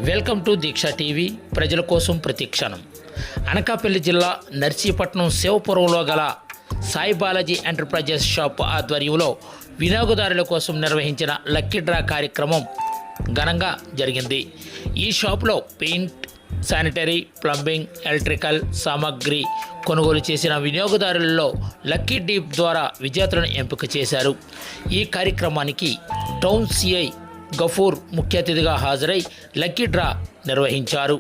Welcome to Deeksha TV. ప్రజల కోసం ప్రతిక్షణం. అనకాపల్లి జిల్లా నర్సీపట్నం శివపురంలో గల సాయి బాలాజీ ఎంటర్ప్రైజెస్ షాప్ ఆధ్వర్యంలో వినియోగదారుల కోసం నిర్వహించిన లక్కీ డ్రా కార్యక్రమం ఘనంగా జరిగింది. ఈ షాపులో పెయింట్, శానిటరీ, ప్లంబింగ్, ఎలక్ట్రికల్ సామాగ్రి కొనుగోలు చేసిన వినియోగదారులలో లక్కీ డీప్ ద్వారా విజేతలను ఎంపిక చేశారు. ఈ కార్యక్రమానికి టౌన్ సిఐ గఫూర్ ముఖ్య అతిథిగా హాజరై లక్కీ డ్రా నిర్వహించారు.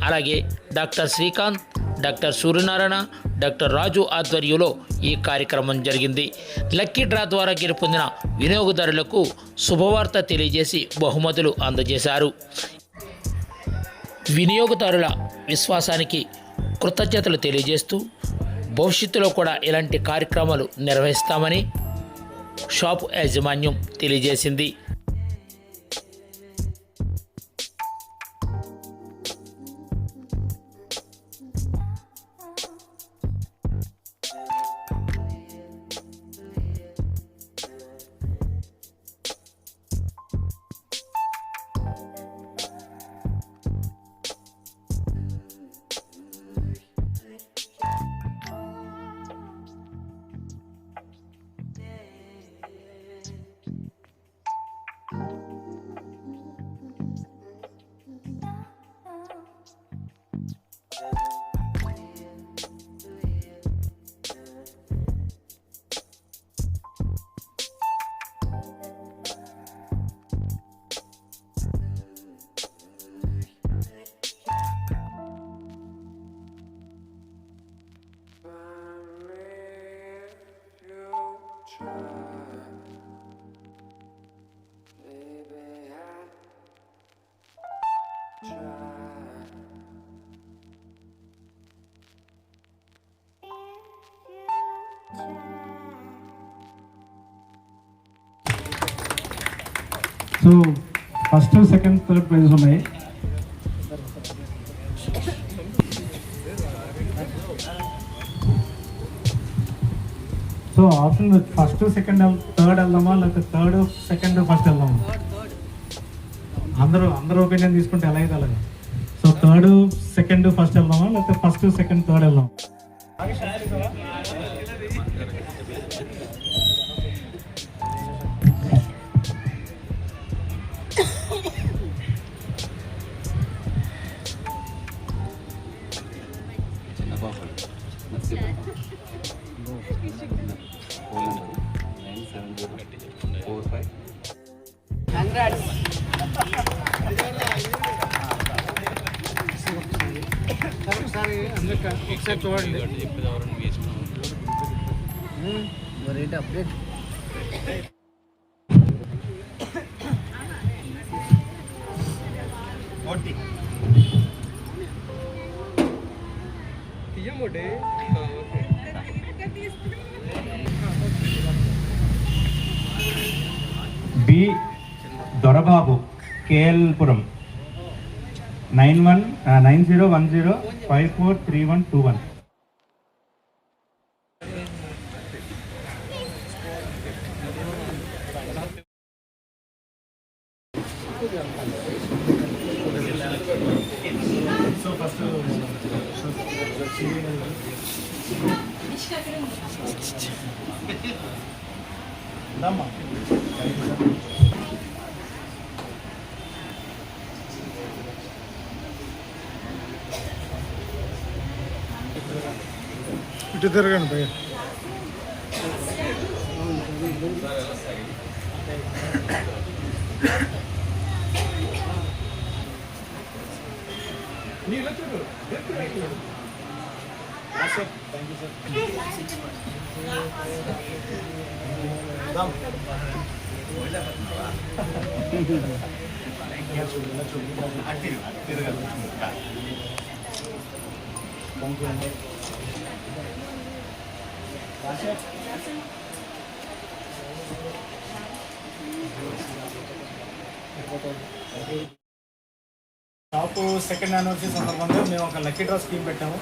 అలాగే doctor Srikanth, doctor Suryanarayana, doctor Raju ఆధ్వర్యంలో ఈ కార్యక్రమం జరిగింది. లక్కీ డ్రా ద్వారా గెలుపొందిన వినియోగదారులకు శుభవార్త తెలియజేసి బహుమతులు అందజేశారు. వినియోగదారుల విశ్వాసానికి కృతజ్ఞతలు తెలియజేస్తూ భవిష్యత్తులో కూడా ఇలాంటి కార్యక్రమాలు నిర్వహిస్తామని షాపు యాజమాన్యం తెలియజేసింది. So first, second, third prizes ఉన్నాయి. So option first, second, third వెళ్దామా, లేకపోతే థర్డ్, సెకండ్, ఫస్ట్ వెళ్దామా? అందరూ ఒపీనియన్ తీసుకుంటే ఎలా అయితే అలాగా. సో థర్డ్, సెకండ్, ఫస్ట్ వెళ్దామా, లేకపోతే ఫస్ట్, సెకండ్, థర్డ్ వెళ్దాం? ఒకసారి చూడండి. Update B Dorababu, KLPuram, 9010543121. ఇటు తిరగండి భయ్య. షాపు సెకండ్ యానివర్సరీ సందర్భంగా మేము ఒక లక్కీ డ్రా స్కీమ్ పెట్టాము.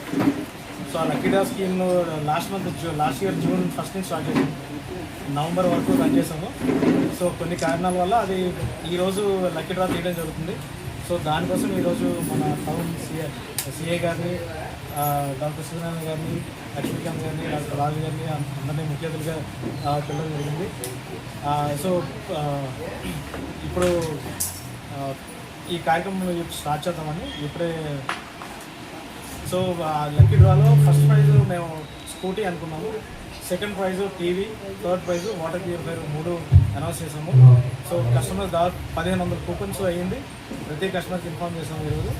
సో ఆ లక్కీ డ్రా స్కీమ్ను లాస్ట్ ఇయర్ జూన్ 1 నుంచి స్టార్ట్ చేసాము. నవంబర్ వరకు రన్ చేసాము. సో కొన్ని కారణాల వల్ల అది ఈరోజు లక్కీ డ్రా తీయడం జరుగుతుంది. సో దానికోసం ఈరోజు మన టౌన్ సిఏ గారిని, డాక్టర్ సూర్యనారాయణ గారిని, లక్ష్మీకాంత్ గారిని, డాక్టర్ రాజు గారిని అందరినీ ముఖ్య అతిథిగా పిలవడం జరిగింది. సో ఇప్పుడు ఈ కార్యక్రమం స్టార్ట్ చేద్దామని ఇప్పుడే. సో లక్కీ డ్రాలో ఫస్ట్ ప్రైజ్ మేము స్కూటీ అనుకున్నాము, second prize TV, third prize water purifier 3 announce చేసాము. సో కస్టమర్ దాదాపు 1500 కూపన్స్ అయ్యింది. ప్రతి కస్టమర్కి ఇన్ఫార్మ్ చేసాము ఈరోజు.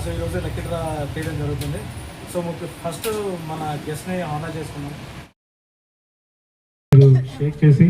సో ఈరోజు లక్కీ డ్రా తీయడం జరుగుతుంది. సో ఫస్ట్ మన గెస్ట్ని ఆనర్ చేసుకున్నాం. షేక్ చేసి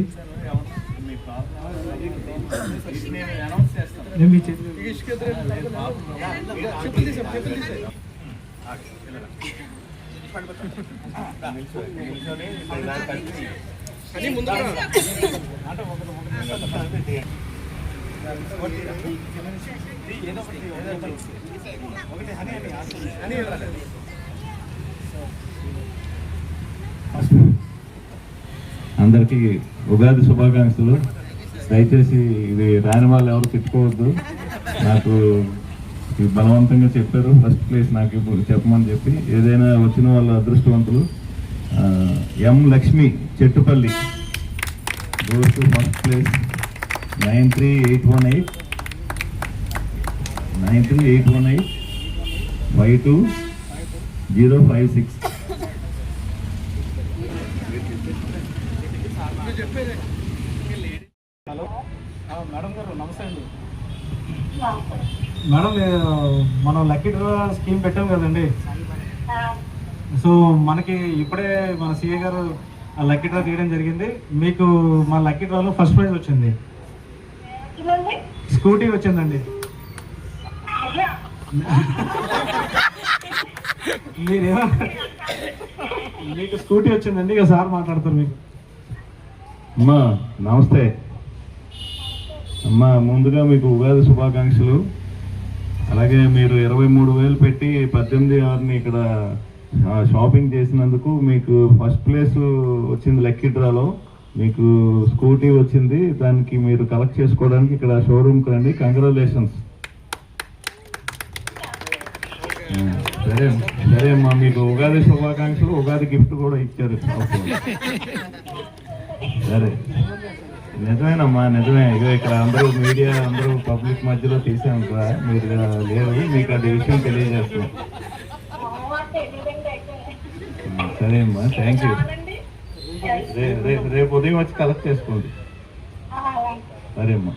అందరికీ ఉగాది శుభాకాంక్షలు. దయచేసి ఇది రాని వాళ్ళు ఎవరు తిట్టుకోవద్దు. నాకు బలవంతంగా చెప్పారు ఫస్ట్ ప్లేస్ నాకు ఇప్పుడు చెప్పమని చెప్పి. ఏదైనా వచ్చిన వాళ్ళు అదృష్టవంతులు. M Lakshmi Chettupalli goes to first place 93818 52056. Hello madam గారు, నమస్తే అండి. మేడం మనం లక్కీ డ్రా స్కీమ్ పెట్టాం కదండి. సో మనకి ఇప్పుడే మన సీఏ గారు లక్కీ డ్రా తీయడం జరిగింది. మీకు మా లక్కీ డ్రాలో ఫస్ట్ ప్రైజ్ వచ్చింది, స్కూటీ వచ్చిందండి. మీకు స్కూటీ వచ్చిందండి. ఇక సార్ మాట్లాడతారు మీకు. అమ్మా నమస్తే అమ్మా, ముందుగా మీకు ఉగాది శుభాకాంక్షలు. అలాగే మీరు 23,000 పెట్టి 18,6 ఇక్కడ షాపింగ్ చేసినందుకు మీకు ఫస్ట్ ప్లేస్ వచ్చింది లక్కీ డ్రాలో. మీకు స్కూటీ వచ్చింది. దానికి మీరు కలెక్ట్ చేసుకోవడానికి ఇక్కడ షోరూమ్కి రండి. కంగ్రాచులేషన్స్. సరే సరే అమ్మా, మీకు ఉగాది శుభాకాంక్షలు. ఉగాది గిఫ్ట్ కూడా ఇచ్చారు. సరే నిజమేనమ్మా, నిజమే. ఇక ఇక్కడ అందరూ మీడియా అందరూ పబ్లిక్ మధ్యలో తీసాం కదా, మీరు లేరు. మీకు అది విషయం తెలియజేస్తాం. సరే అమ్మా, థ్యాంక్ యూ. రేపు ఉదయం వచ్చి కలెక్ట్ చేసుకోండి. సరే అమ్మా.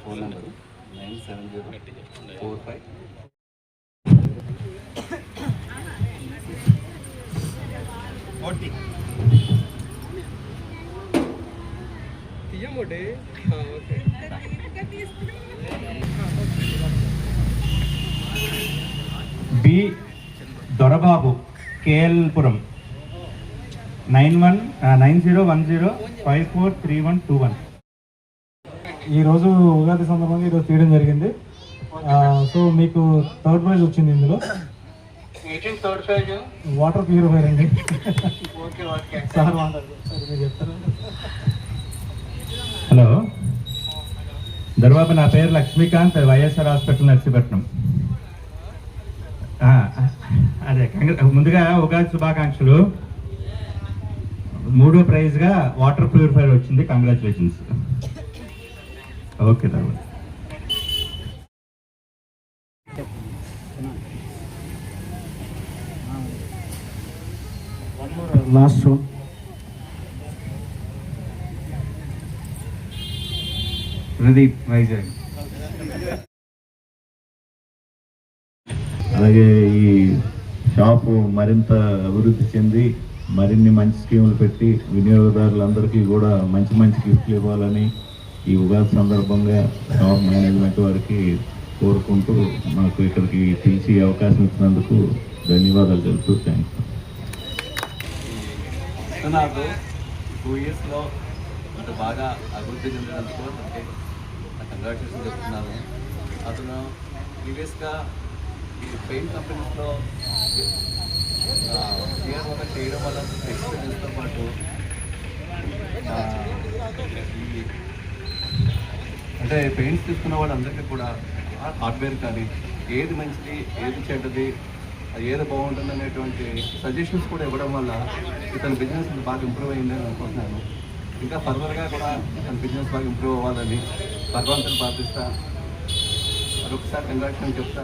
Phone number 97045. B Dorababu KLPuram 9010543121. ఈరోజు ఉగాది సందర్భంగా ఈరోజు తీయడం జరిగింది. సో మీకు థర్డ్ ప్రైజ్ వచ్చింది. ఇందులో వాటర్ ప్యూరిఫైర్ అండి. సార్ మీరు చెప్తారు. హలో దొరబాబు, నా పేరు లక్ష్మీకాంత్, వైఎస్ఆర్ హాస్పిటల్ నర్సీపట్నం. అదే ముందుగా ఉగాది శుభాకాంక్షలు. 3వ ప్రైజ్గా వాటర్ ప్యూరిఫైర్ వచ్చింది. కంగ్రాచులేషన్స్. ఓకే తర్వాత లాస్ట్ ప్రదీప్ వైజాగ్. అలాగే ఈ షాపు మరింత అభివృద్ధి చెంది మరిన్ని మంచి స్కీములు పెట్టి వినియోగదారులందరికీ కూడా మంచి మంచి గిఫ్ట్లు ఇవ్వాలని ఈ ఉగాది సందర్భంగా షాప్ మేనేజ్మెంట్ వారికి కోరుకుంటూ నాకు ఇక్కడికి పిలిచి అవకాశం ఇచ్చినందుకు ధన్యవాదాలు తెలుపుతూ థ్యాంక్స్. నాకు 2 yearsలో అంత బాగా అభివృద్ధి చెందినందుకు కంగ్రాచులేషన్ చెప్తున్నాను. అతను ప్రీవియస్గా ఈ పెయింట్ కంపెనీస్లో ఇయర్ ఒక చేయడం వల్ల ఎక్స్పీరియన్స్తో పాటు అంటే పెయింట్స్ తీసుకున్న వాళ్ళందరికీ కూడా హార్డ్వేర్ కానీ ఏది మంచిది ఏది చెడ్డది ఏది బాగుంటుంది అనేటువంటి సజెషన్స్ కూడా ఇవ్వడం వల్ల ఇతని బిజినెస్ బాగా ఇంప్రూవ్ అయిందని అనుకుంటున్నాను. ఇంకా ఫర్దర్గా కూడా ఇతని బిజినెస్ బాగా ఇంప్రూవ్ అవ్వాలని భగవంతుని ప్రార్థిస్తా. అదొకసారి కంగ్రాచులేషన్ చెప్తా.